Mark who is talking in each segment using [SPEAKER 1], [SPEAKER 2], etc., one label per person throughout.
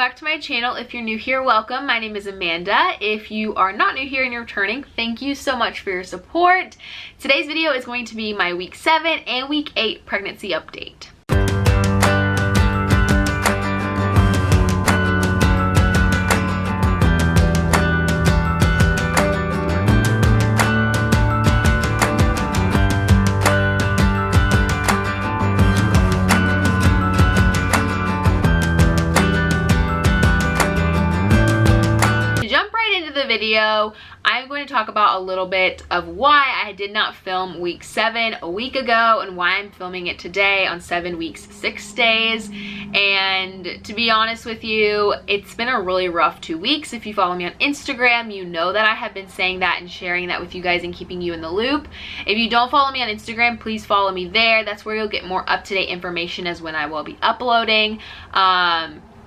[SPEAKER 1] back to my channel. If you're new here, welcome. My name is Amanda. If you are not new here and you're returning, thank you so much for your support. Today's video is going to be my week 7 and week 8 pregnancy update. Video, I'm going to talk about a little bit of why I did not film week 7 a week ago and why I'm filming it today on 7 weeks 6 days. And to be honest with you, it's been a really rough 2 weeks. If you follow me on Instagram, you know that I have been saying that and sharing that with you guys and keeping you in the loop. If you don't follow me on Instagram, please follow me there. That's where you'll get more up-to-date information as when I will be uploading.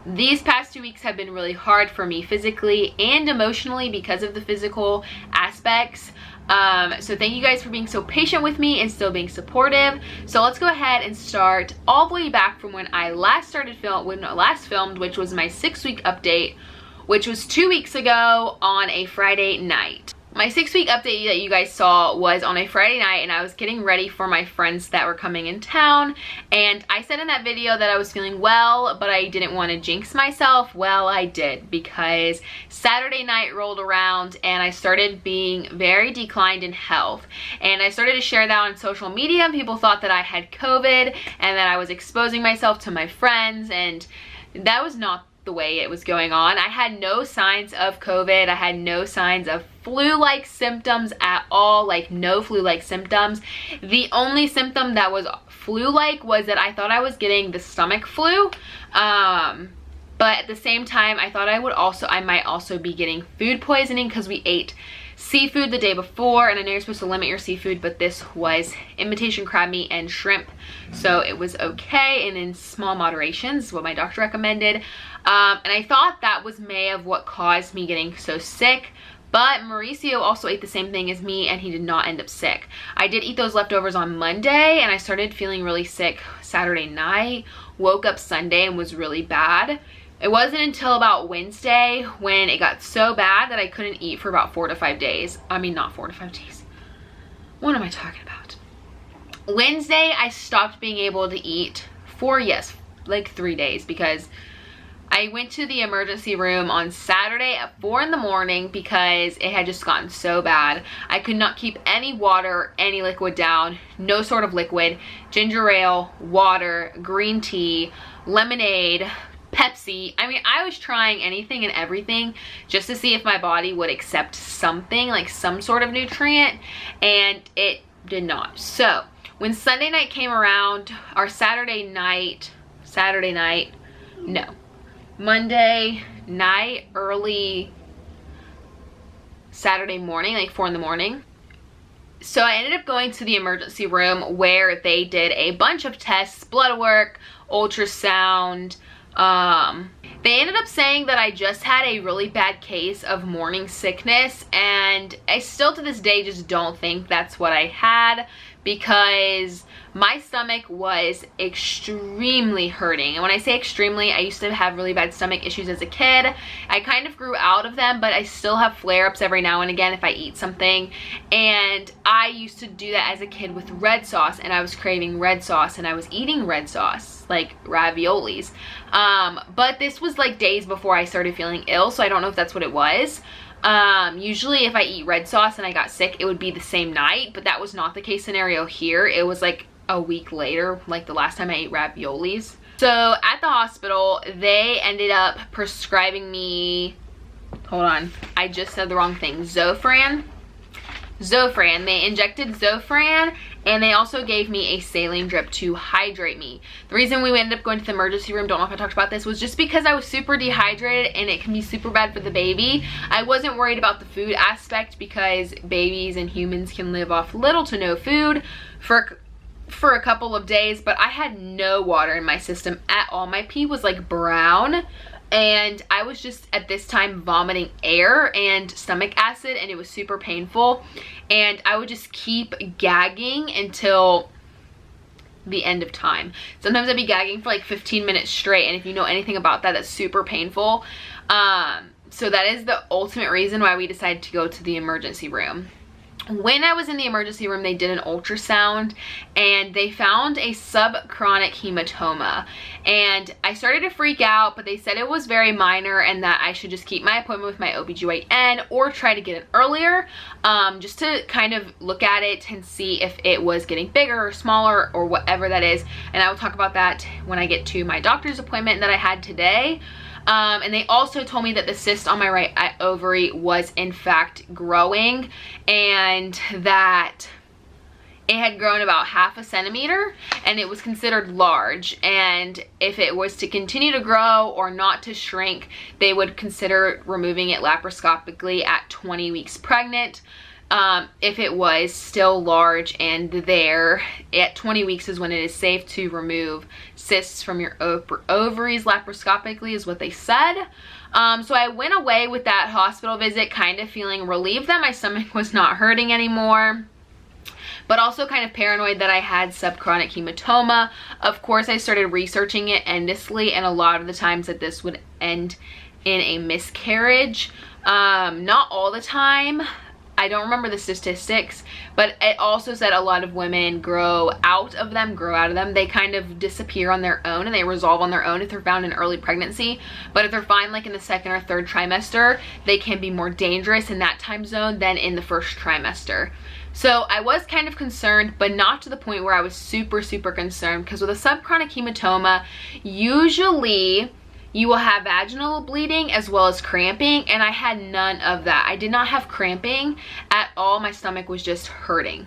[SPEAKER 1] These past 2 weeks have been really hard for me physically and emotionally because of the physical aspects. So thank you guys for being so patient with me and still being supportive. So let's go ahead and start all the way back from when I last filmed, which was my 6-week update, which was 2 weeks ago on a Friday night. My 6-week update that you guys saw was on a Friday night, and I was getting ready for my friends that were coming in town. And I said in that video that I was feeling well, but I didn't want to jinx myself. Well, I did, because Saturday night rolled around and I started being very declined in health. And I started to share that on social media, and people thought that I had COVID and that I was exposing myself to my friends, and that was not the way it was going on. I had no signs of COVID. I had no signs of flu-like symptoms at all, like no flu-like symptoms. The only symptom that was flu-like was that I thought I was getting the stomach flu. But at the same time, I thought I might also be getting food poisoning because we ate seafood the day before, and I know you're supposed to limit your seafood, but this was imitation crab meat and shrimp, so it was okay and in small moderations, what my doctor recommended. And I thought that was May of what caused me getting so sick, but Mauricio also ate the same thing as me and he did not end up sick. I did eat those leftovers on Monday and I started feeling really sick Saturday night, woke up Sunday and was really bad. It wasn't until about Wednesday when it got so bad that I couldn't eat for about 4 to 5 days. I mean, not 4 to 5 days. What am I talking about? Wednesday, I stopped being able to eat for, like 3 days, because I went to the emergency room on Saturday at 4 in the morning because it had just gotten so bad. I could not keep any water, any liquid down, no sort of liquid, ginger ale, water, green tea, lemonade, Pepsi. I mean, I was trying anything and everything just to see if my body would accept something, like some sort of nutrient, and it did not. So when Sunday night came around, or Monday night, early Saturday morning, like 4 in the morning. So I ended up going to the emergency room where they did a bunch of tests, blood work, ultrasound. They ended up saying that I just had a really bad case of morning sickness, and I still to this day just don't think that's what I had, because my stomach was extremely hurting. And when I say extremely, I used to have really bad stomach issues as a kid. I kind of grew out of them, but I still have flare-ups every now and again if I eat something. And I used to do that as a kid with red sauce, and I was craving red sauce, and I was eating red sauce, like raviolis. But this was like days before I started feeling ill, so I don't know if that's what it was. Usually if I eat red sauce and I got sick, it would be the same night, but that was not the case scenario here. It was like a week later, like the last time I ate raviolis. So at the hospital, they ended up prescribing me, hold on, I just said the wrong thing, Zofran. They injected Zofran, and they also gave me a saline drip to hydrate me. The reason we ended up going to the emergency room, don't know if I talked about this, was just because I was super dehydrated and it can be super bad for the baby. I wasn't worried about the food aspect because babies and humans can live off little to no food for a couple of days, but I had no water in my system at all. My pee was like brown, and I was just at this time vomiting air and stomach acid, and it was super painful, and I would just keep gagging until the end of time. Sometimes I'd be gagging for like 15 minutes straight, and if you know anything about that, that's super painful. So that is the ultimate reason why we decided to go to the emergency room. When I was in the emergency room, they did an ultrasound and they found a subchronic hematoma, and I started to freak out, but they said it was very minor and that I should just keep my appointment with my OBGYN or try to get it earlier, just to kind of look at it and see if it was getting bigger or smaller or whatever that is. And I will talk about that when I get to my doctor's appointment that I had today. And they also told me that the cyst on my right ovary was in fact growing, and that it had grown about 1/2 centimeter and it was considered large, and if it was to continue to grow or not to shrink, they would consider removing it laparoscopically at 20 weeks pregnant. If it was still large and there at 20 weeks is when it is safe to remove cysts from your ovaries laparoscopically, is what they said. So I went away with that hospital visit kind of feeling relieved that my stomach was not hurting anymore, but also kind of paranoid that I had subchronic hematoma. Of course, I started researching it endlessly, and a lot of the times that this would end in a miscarriage. Not all the time. I don't remember the statistics, but it also said a lot of women grow out of them. They kind of disappear on their own and they resolve on their own if they're found in early pregnancy. But if they're found like in the 2nd or 3rd trimester, they can be more dangerous in that time zone than in the 1st trimester. So I was kind of concerned, but not to the point where I was super concerned, because with a subchronic hematoma, usually you will have vaginal bleeding as well as cramping, and I had none of that. I did not have cramping at all. My stomach was just hurting.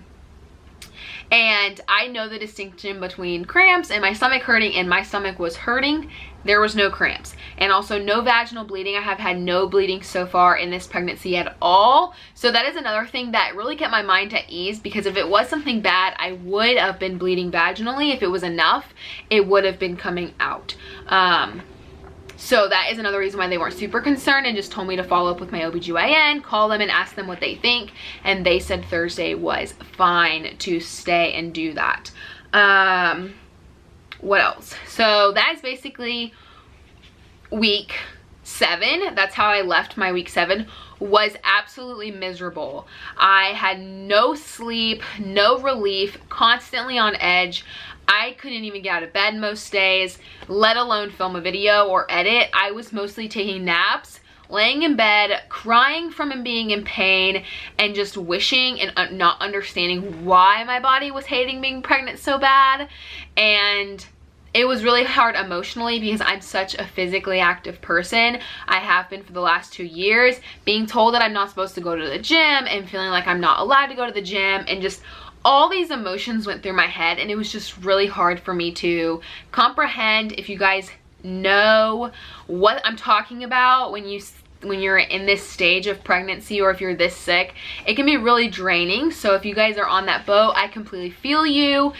[SPEAKER 1] And I know the distinction between cramps and my stomach hurting, and my stomach was hurting. There was no cramps, and also no vaginal bleeding. I have had no bleeding so far in this pregnancy at all. So that is another thing that really kept my mind at ease, because if it was something bad, I would have been bleeding vaginally. If it was enough, it would have been coming out. So that is another reason why they weren't super concerned and just told me to follow up with my OBGYN, call them and ask them what they think. And they said Thursday was fine to stay and do that. What else? So that is basically week 7. That's how I left my week 7. Was absolutely miserable. I had no sleep, no relief, constantly on edge. I couldn't even get out of bed most days, let alone film a video or edit. I was mostly taking naps, laying in bed, crying from being in pain, and just wishing and not understanding why my body was hating being pregnant so bad. And it was really hard emotionally because I'm such a physically active person. I have been for the last 2 years. Being told that I'm not supposed to go to the gym and feeling like I'm not allowed to go to the gym, and just all these emotions went through my head, and it was just really hard for me to comprehend. If you guys know what I'm talking about when you're in this stage of pregnancy, or if you're this sick, it can be really draining. So if you guys are on that boat, I completely feel you.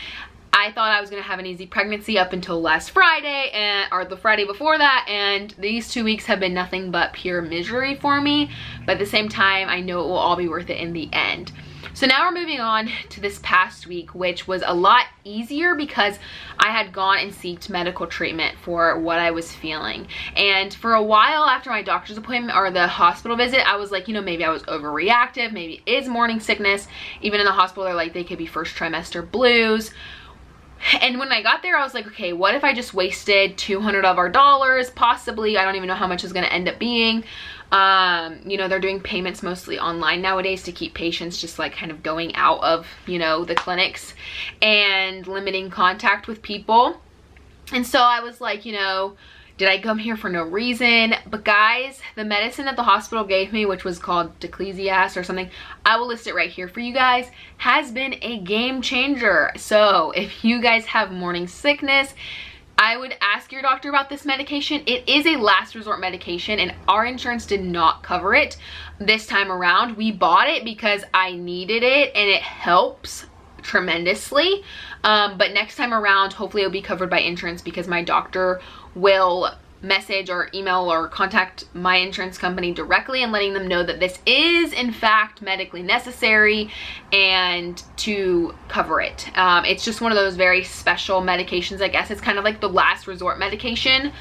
[SPEAKER 1] I thought I was gonna have an easy pregnancy up until last Friday, or the Friday before that, and these 2 weeks have been nothing but pure misery for me. But at the same time, I know it will all be worth it in the end. So now we're moving on to this past week, which was a lot easier because I had gone and sought medical treatment for what I was feeling. And for a while after my doctor's appointment or the hospital visit, I was like, you know, maybe I was overreactive, maybe it is morning sickness. Even in the hospital, they're like, they could be 1st trimester blues. And when I got there, I was like, okay, what if I just wasted $200 of our dollars? Possibly, I don't even know how much it's gonna end up being. You know, they're doing payments mostly online nowadays to keep patients just like kind of going out of, you know, the clinics and limiting contact with people. And so I was like, you know, did I come here for no reason? But guys, the medicine that the hospital gave me, which was called Declesias or something, I will list it right here for you guys, has been a game changer. So if you guys have morning sickness, I would ask your doctor about this medication. It is a last resort medication, and our insurance did not cover it this time around. We bought it because I needed it, and it helps tremendously. But next time around, hopefully it'll be covered by insurance, because my doctor will message or email or contact my insurance company directly and letting them know that this is in fact medically necessary and to cover it. It's just one of those very special medications, I guess. It's kind of like the last resort medication.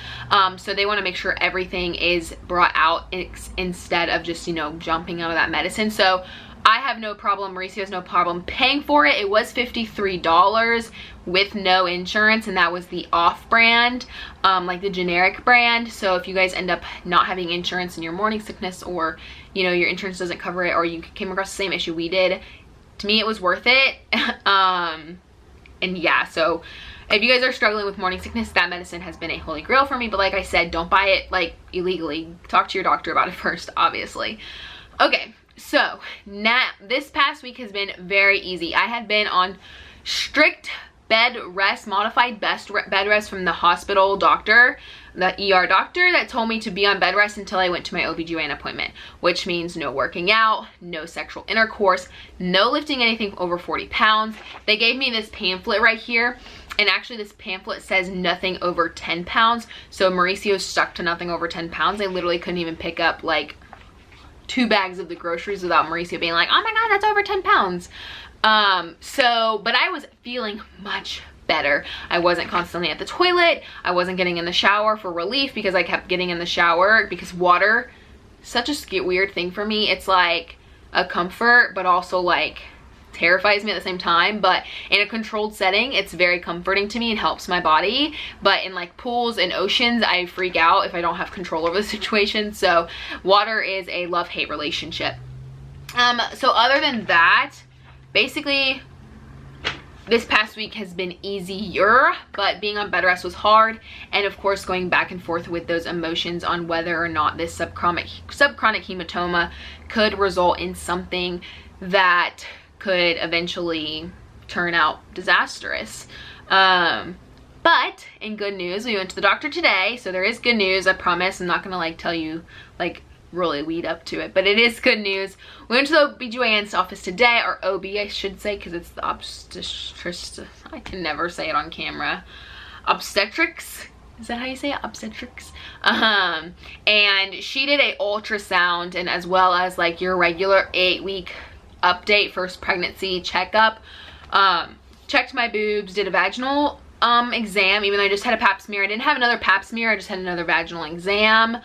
[SPEAKER 1] So they want to make sure everything is brought out instead of just, you know, jumping out of that medicine. So I have no problem, Mauricio has no problem paying for it. It was $53 with no insurance, and that was the off-brand, like the generic brand. So if you guys end up not having insurance in your morning sickness, or, you know, your insurance doesn't cover it, or you came across the same issue we did, to me it was worth it. And yeah, so if you guys are struggling with morning sickness, that medicine has been a holy grail for me. But like I said, don't buy it like illegally. Talk to your doctor about it first, obviously. Okay. So now this past week has been very easy. I had been on strict bed rest, modified bed rest from the hospital doctor, the ER doctor, that told me to be on bed rest until I went to my OBGYN appointment, which means no working out, no sexual intercourse, no lifting anything over 40 pounds. They gave me this pamphlet right here, and actually this pamphlet says nothing over 10 pounds. So Mauricio's stuck to nothing over 10 pounds. I literally couldn't even pick up like 2 bags of the groceries without Mauricio being like, oh my god, that's over 10 pounds. But I was feeling much better. I wasn't constantly at the toilet. I wasn't getting in the shower for relief, because I kept getting in the shower, because water, such a weird thing for me. It's like a comfort, but also like terrifies me at the same time. But in a controlled setting, it's very comforting to me and helps my body. But in like pools and oceans, I freak out if I don't have control over the situation. So water is a love-hate relationship. So other than that, basically this past week has been easier, but being on bed rest was hard. And of course, going back and forth with those emotions on whether or not this subchronic hematoma could result in something that could eventually turn out disastrous. But in good news, we went to the doctor today, so there is good news. I promise I'm not gonna like tell you like really lead up to it, but it is good news. We went to the OBGYN's office today, or OB I should say, because it's the obstetrics. I can never say it on camera. Obstetrics, is that how you say it? Obstetrics. And she did a ultrasound, and as well as like your regular 8-week update, first pregnancy checkup. Checked my boobs, did a vaginal exam, even though I just had a pap smear. I didn't have another pap smear, I just had another vaginal exam.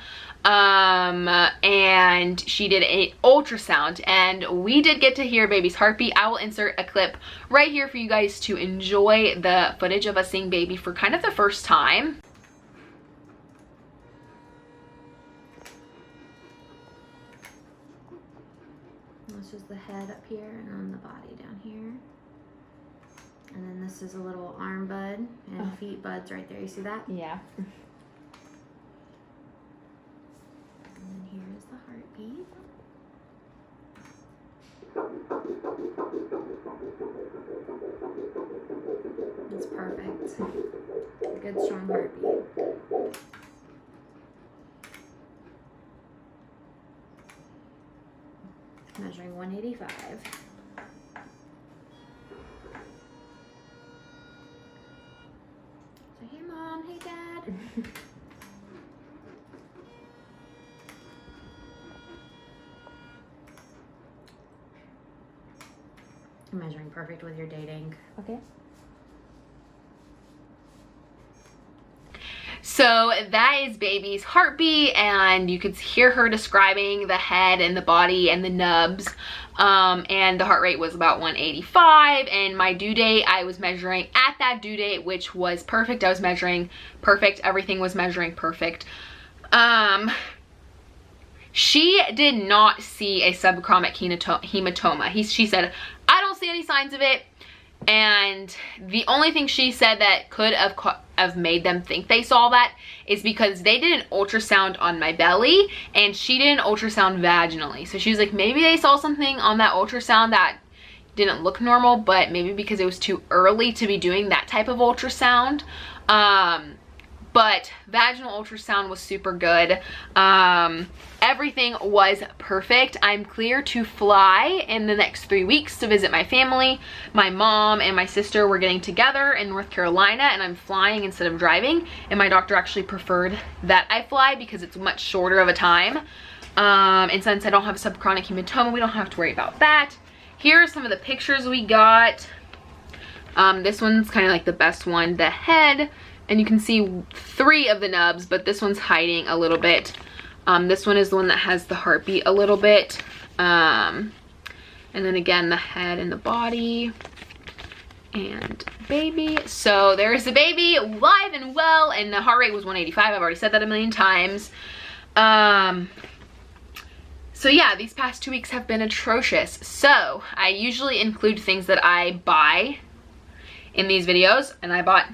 [SPEAKER 1] And she did an ultrasound, and we did get to hear baby's heartbeat. I will insert a clip right here for you guys to enjoy the footage of us seeing baby for kind of the first time.
[SPEAKER 2] This is the head up here, and then the body down here. And then this is a little arm bud and feet buds right there. You see that?
[SPEAKER 1] Yeah.
[SPEAKER 2] And then here is the heartbeat. It's perfect. A good strong heartbeat. Measuring 185. So hey mom, hey dad. You're measuring perfect with your dating.
[SPEAKER 1] Okay. So that is baby's heartbeat, and you could hear her describing the head and the body and the nubs. And the heart rate was about 185, and my due date, I was measuring at that due date, which was perfect. I was measuring perfect. Everything was measuring perfect. She did not see a subchronic hematoma. She said, I don't see any signs of it. And the only thing she said that could have made them think they saw that is because they did an ultrasound on my belly, and she did an ultrasound vaginally. So she was like, maybe they saw something on that ultrasound that didn't look normal, but maybe because it was too early to be doing that type of ultrasound. But vaginal ultrasound was super good. everything was perfect. I'm clear to fly in the next 3 weeks to visit my family. My mom and my sister were getting together in North Carolina, and I'm flying instead of driving. And my doctor actually preferred that I fly because it's much shorter of a time. And since I don't have subchronic hematoma, we don't have to worry about that. Here are some of the pictures we got. This one's kind of like the best one, the head. And you can see 3 of the nubs, but this one's hiding a little bit. This one is the one that has the heartbeat a little bit. And then again, the head and the body. And baby. So there's the baby, live and well, and the heart rate was 185. I've already said that a million times. So yeah, these past 2 weeks have been atrocious. So I usually include things that I buy in these videos, and I bought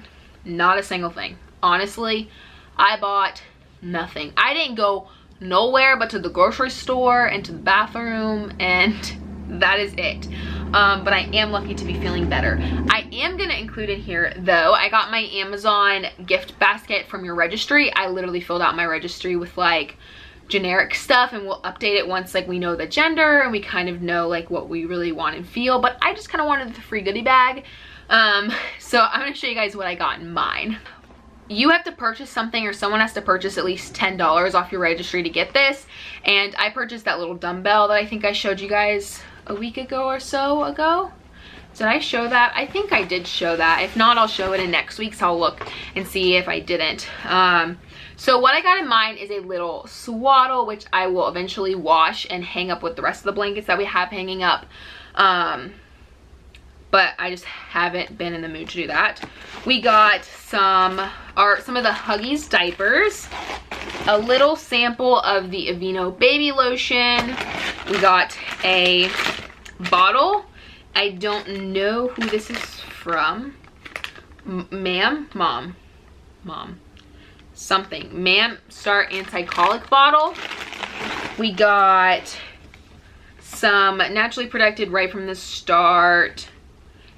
[SPEAKER 1] not a single thing. Honestly, I bought nothing. I didn't go nowhere but to the grocery store and to the bathroom, and that is it. But I am lucky to be feeling better. I am gonna include in here though, I got my Amazon gift basket from your registry. I literally filled out my registry with like generic stuff, and we'll update it once like we know the gender and we kind of know like what we really want and feel. But I just kind of wanted the free goodie bag. So I'm gonna show you guys what I got in mine. You have to purchase something, or someone has to purchase at least $10 off your registry to get this. And I purchased that little dumbbell that I think I showed you guys a week ago or so ago. Did I show that? I think I did show that. If not, I'll show it in next week, so I'll look and see if I didn't. So what I got in mine is a little swaddle, which I will eventually wash and hang up with the rest of the blankets that we have hanging up. But I just haven't been in the mood to do that. We got some of the Huggies diapers, a little sample of the Aveeno baby lotion. We got a bottle. I don't know who this is from. Mom, something. Ma'am Start Anti-Colic bottle. We got some Naturally Protected Right from the Start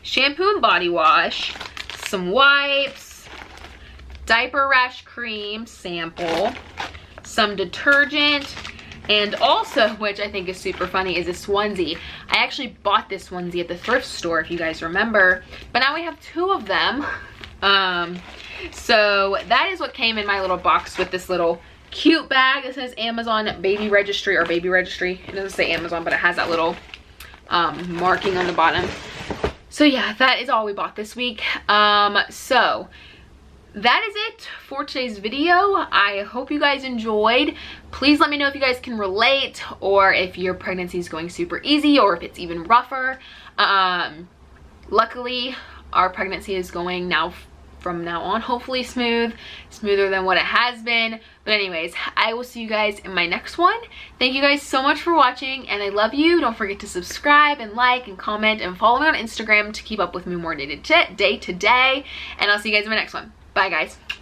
[SPEAKER 1] shampoo and body wash, some wipes, diaper rash cream sample, some detergent, and also, which I think is super funny, is this onesie. I actually bought this onesie at the thrift store, if you guys remember, but now we have 2 of them. So that is what came in my little box with this little cute bag. It says Amazon baby registry, or baby registry. It doesn't say Amazon, but it has that little marking on the bottom. So yeah, that is all we bought this week. So that is it for today's video. I hope you guys enjoyed. Please let me know if you guys can relate, or if your pregnancy is going super easy, or if it's even rougher. Luckily, our pregnancy is going now from now on, hopefully smoother than what it has been. But anyways, I will see you guys in my next one. Thank you guys so much for watching, and I love you. Don't forget to subscribe and like and comment and follow me on Instagram to keep up with me more day to day. And I'll see you guys in my next one. Bye guys.